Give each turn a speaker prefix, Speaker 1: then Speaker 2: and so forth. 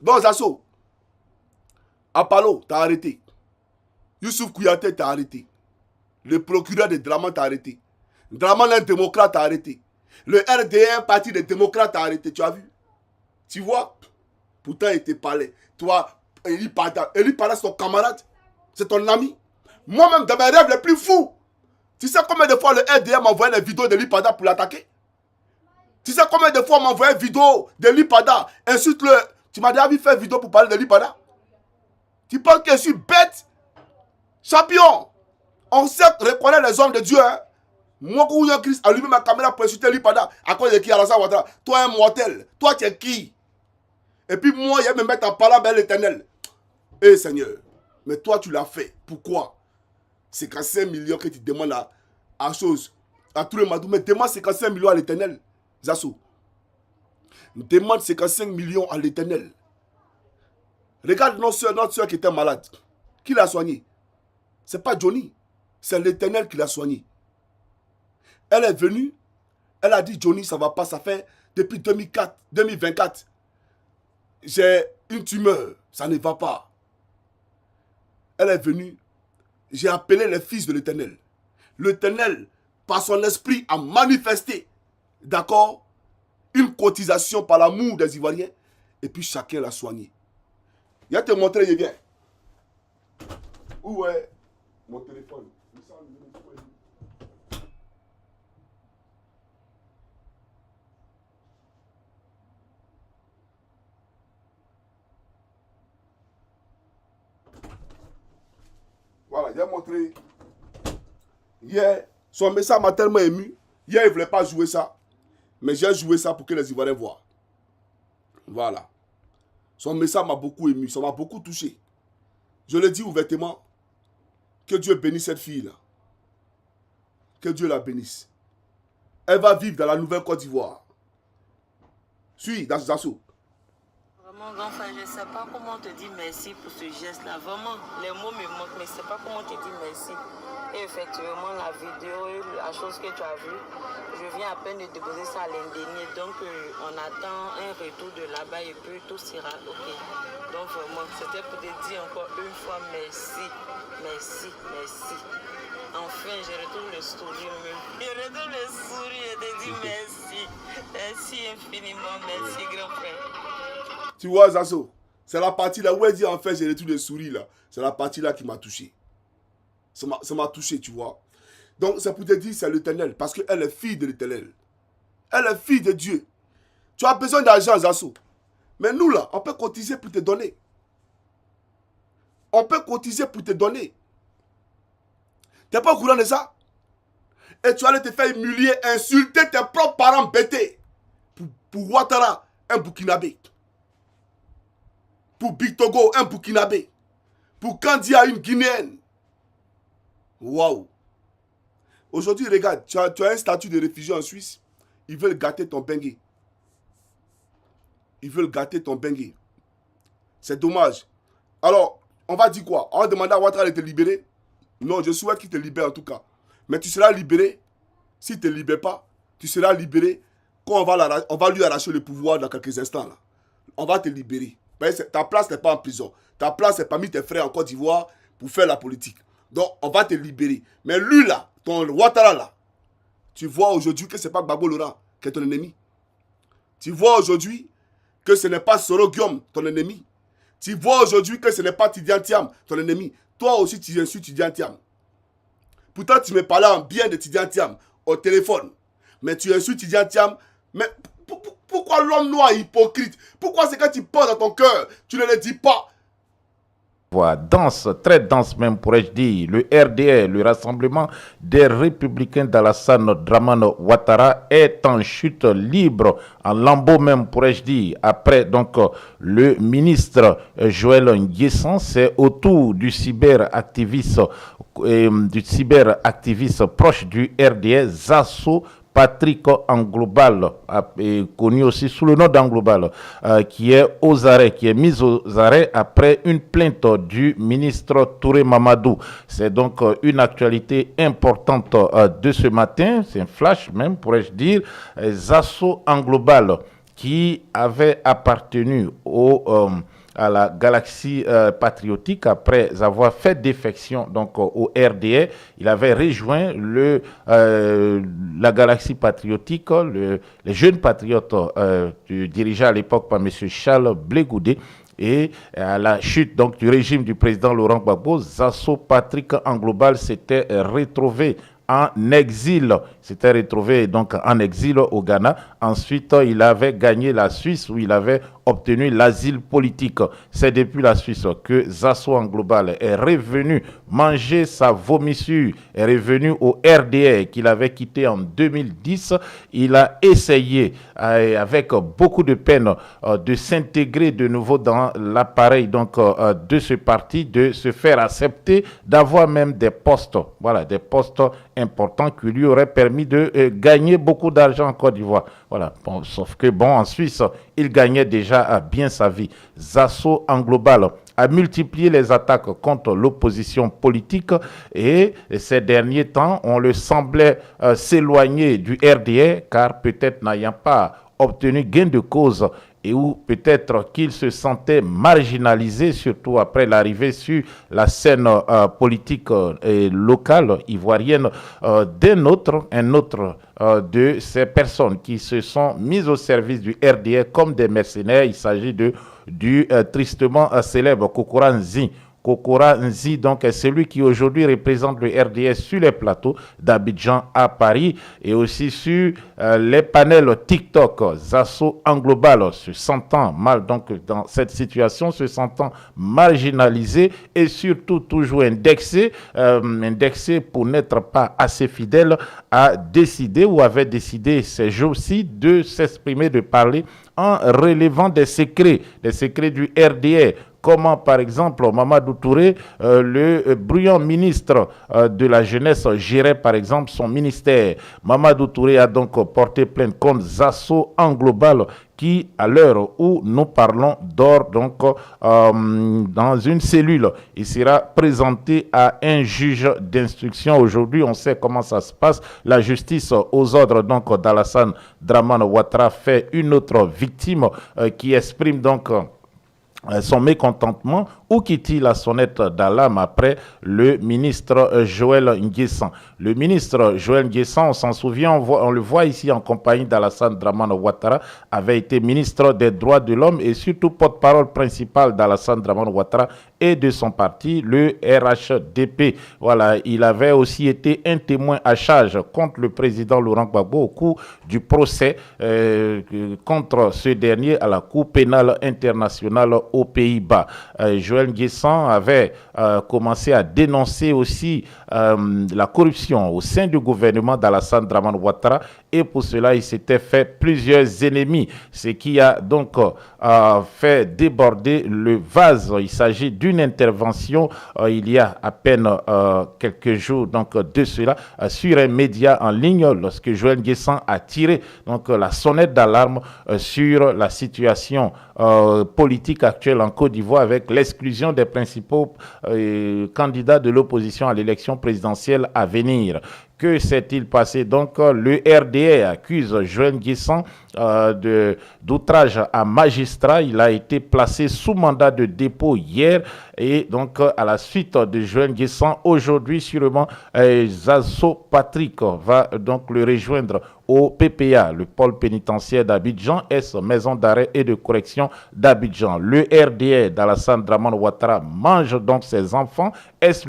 Speaker 1: Donc, Zasso, Apalo, t'as arrêté. Youssouf Kouyaté, t'as arrêté. Le procureur de Draman, t'as arrêté. Draman, un démocrate, t'as arrêté. Le RDR, parti des démocrates, t'as arrêté. Tu as vu? Tu vois? Pourtant, il te parlait. Toi, Eli Pada, c'est ton camarade. C'est ton ami. Moi-même, dans mes rêves les plus fous, tu sais combien de fois le RDR m'a envoyé les vidéos de Lipada pour l'attaquer? Tu sais combien de fois on m'a envoyé une vidéo de Lipada? Insulte-le. Tu m'as déjà vu faire une vidéo pour parler de Lipada? Tu penses que je suis bête? Champion. On sait reconnaître les hommes de Dieu. Hein? Moi, quand William Christ a allumé ma caméra pour insulter Lipada, à cause de qui? Alassane Ouattara. Toi, un mortel. Toi, tu es qui? Et puis moi, il va me mettre en parole à l'éternel. Eh Seigneur, mais toi, tu l'as fait. Pourquoi? C'est 55 millions que tu demandes à chose, à tout le monde. Mais demande 55 millions à l'éternel. Zasso. Demande 55 millions à l'éternel. Regarde notre soeur qui était malade. Qui l'a soigné? C'est pas Johnny. C'est l'éternel qui l'a soigné. Elle est venue. Elle a dit Johnny, ça va pas. Ça fait depuis 2024. J'ai une tumeur. Ça ne va pas. Elle est venue. J'ai appelé les fils de l'Éternel. L'Éternel, par son esprit, a manifesté, d'accord, une cotisation par l'amour des Ivoiriens. Et puis chacun l'a soigné. Il va te montrer, il vient. Où est mon téléphone? Voilà, il a montré. Hier, son message m'a tellement ému. Hier, il ne voulait pas jouer ça. Mais j'ai joué ça pour que les Ivoiriens voient. Voilà. Son message m'a beaucoup ému. Ça m'a beaucoup touché. Je le dis ouvertement. Que Dieu bénisse cette fille-là. Que Dieu la bénisse. Elle va vivre dans la nouvelle Côte d'Ivoire. Suis dans ce assaut.
Speaker 2: Vraiment, grand frère, je ne sais pas comment te dire merci pour ce geste-là. Vraiment, les mots me manquent, mais je ne sais pas comment te dire merci. Et effectivement, la vidéo, la chose que tu as vue, je viens à peine de déposer ça à l'indénié. Donc, on attend un retour de là-bas et puis tout sera OK. Donc, vraiment, c'était pour te dire encore une fois merci, merci, merci. Enfin, je retrouve le sourire. Je retrouve le sourire et te dis merci. Merci infiniment, merci, grand frère.
Speaker 1: Tu vois, Zasso, c'est la partie là où elle dit en fait j'ai retrouvé le sourire là. C'est la partie là qui m'a touché. Ça m'a touché, tu vois. Donc, c'est pour te dire, c'est l'Éternel. Parce qu'elle est fille de l'Éternel. Elle est fille de Dieu. Tu as besoin d'argent, Zasso. Mais nous, là, on peut cotiser pour te donner. On peut cotiser pour te donner. Tu n'es pas au courant de ça? Et tu allais te faire humilier, insulter tes propres parents bêtés. Pour Ouattara, un Burkinabé. Pour Big Togo, un Burkinabé. Pour Kandia, une Guinéenne. Waouh! Aujourd'hui, regarde, tu as un statut de réfugié en Suisse. Ils veulent gâter ton bengue. Ils veulent gâter ton bengue. C'est dommage. Alors, on va dire quoi? On va demander à Ouattara de te libérer? Non, je souhaite qu'il te libère en tout cas. Mais tu seras libéré. S'il ne te libère pas, tu seras libéré quand on va lui arracher le pouvoir dans quelques instants. Là. On va te libérer. Mais ta place n'est pas en prison. Ta place est parmi tes frères en Côte d'Ivoire pour faire la politique. Donc, on va te libérer. Mais lui, là, ton Ouattara, là, tu vois aujourd'hui que ce n'est pas Gbagbo Laurent qui est ton ennemi. Tu vois aujourd'hui que ce n'est pas Soro Guillaume, ton ennemi. Tu vois aujourd'hui que ce n'est pas Tidiane Thiam, ton ennemi. Toi aussi, tu insultes Tidiane Thiam. Pourtant, tu me parlais en bien de Tidiane Thiam au téléphone. Mais tu insultes Tidiane Thiam. Mais pourquoi l'homme noir est hypocrite? Pourquoi c'est quand tu penses dans ton cœur, tu ne le dis pas?
Speaker 3: Dense, très dense même pourrais-je dire, le RDR, le Rassemblement des Républicains d'Alassane Dramane Ouattara est en chute libre, en lambeaux même pourrais-je dire. Après donc le ministre Joël Nguessan, c'est au tour du cyberactiviste proche du RDR, Zasso Patrick Anglobal, connu aussi sous le nom d'Anglobal, qui est aux arrêts, qui est mis aux arrêts après une plainte du ministre Touré Mamadou. C'est donc une actualité importante de ce matin, c'est un flash même, pourrais-je dire, Zasso Anglobal, qui avait appartenu à la galaxie patriotique après avoir fait défection donc au RDA. Il avait rejoint la galaxie patriotique, les jeunes patriotes dirigés à l'époque par M. Charles Blé Goudé. Et à la chute donc du régime du président Laurent Gbagbo, Zasso Patrick Anglobal s'était retrouvé en exil. S'était retrouvé donc en exil au Ghana. Ensuite, il avait gagné la Suisse où il avait obtenu l'asile politique. C'est depuis la Suisse que Zasso Anglobal est revenu manger sa vomissure, est revenu au RDA qu'il avait quitté en 2010. Il a essayé avec beaucoup de peine de s'intégrer de nouveau dans l'appareil donc de ce parti, de se faire accepter, d'avoir même des postes, voilà, des postes importants qui lui auraient permis de gagner beaucoup d'argent en Côte d'Ivoire. Voilà. Bon, sauf que bon, en Suisse, il gagnait déjà bien sa vie. Zasso Anglobal a multiplié les attaques contre l'opposition politique et ces derniers temps, on le semblait s'éloigner du RDA car peut-être n'ayant pas obtenu gain de cause et où peut-être qu'il se sentait marginalisé, surtout après l'arrivée sur la scène politique locale ivoirienne un autre de ces personnes qui se sont mises au service du RDA comme des mercenaires. Il s'agit du tristement célèbre Kokora Nzi. Kokora Nzi, donc, est celui qui aujourd'hui représente le RDS sur les plateaux d'Abidjan à Paris et aussi sur les panels TikTok. Zasso Anglobal se sentant mal, donc, dans cette situation, se sentant marginalisé et surtout toujours indexé pour n'être pas assez fidèle, a décidé ou avait décidé ces jours-ci de s'exprimer, de parler en relevant des secrets du RDA. Comment, par exemple, Mamadou Touré, le brillant ministre de la Jeunesse, gérait, par exemple, son ministère. Mamadou Touré a donc porté plainte contre Zasso Anglobal, qui, à l'heure où nous parlons, dort donc dans une cellule. Il sera présenté à un juge d'instruction. Aujourd'hui, on sait comment ça se passe. La justice aux ordres donc d'Alassane Dramane Ouattara fait une autre victime qui exprime donc son mécontentement ou qui tire la sonnette d'alarme après le ministre Joël Nguessan. Le ministre Joël Nguessan, on s'en souvient, on le voit ici en compagnie d'Alassane Dramane Ouattara, avait été ministre des droits de l'homme et surtout porte-parole principal d'Alassane Dramane Ouattara et de son parti, le RHDP. Voilà, il avait aussi été un témoin à charge contre le président Laurent Gbagbo au cours du procès contre ce dernier à la Cour pénale internationale aux Pays-Bas. Joël Nguessan avait commencé à dénoncer aussi la corruption au sein du gouvernement d'Alassane Dramane Ouattara et pour cela il s'était fait plusieurs ennemis, ce qui a donc fait déborder le vase. Il s'agit d'une intervention il y a à peine quelques jours donc de cela sur un média en ligne lorsque Joël Nguessan a tiré donc la sonnette d'alarme sur la situation politique actuelle en Côte d'Ivoire avec l'exclusion des principaux candidats de l'opposition à l'élection présidentielle à venir. Que s'est-il passé? Donc, le RDA accuse Joël Nguessan d'outrage à magistrat. Il a été placé sous mandat de dépôt hier. Et donc, à la suite de Joël Nguessan, aujourd'hui, sûrement, Zasso Patrick va donc le rejoindre au PPA, le pôle pénitentiaire d'Abidjan, maison d'arrêt et de correction d'Abidjan. Le RDA d'Alassane Dramane Ouattara mange donc ses enfants.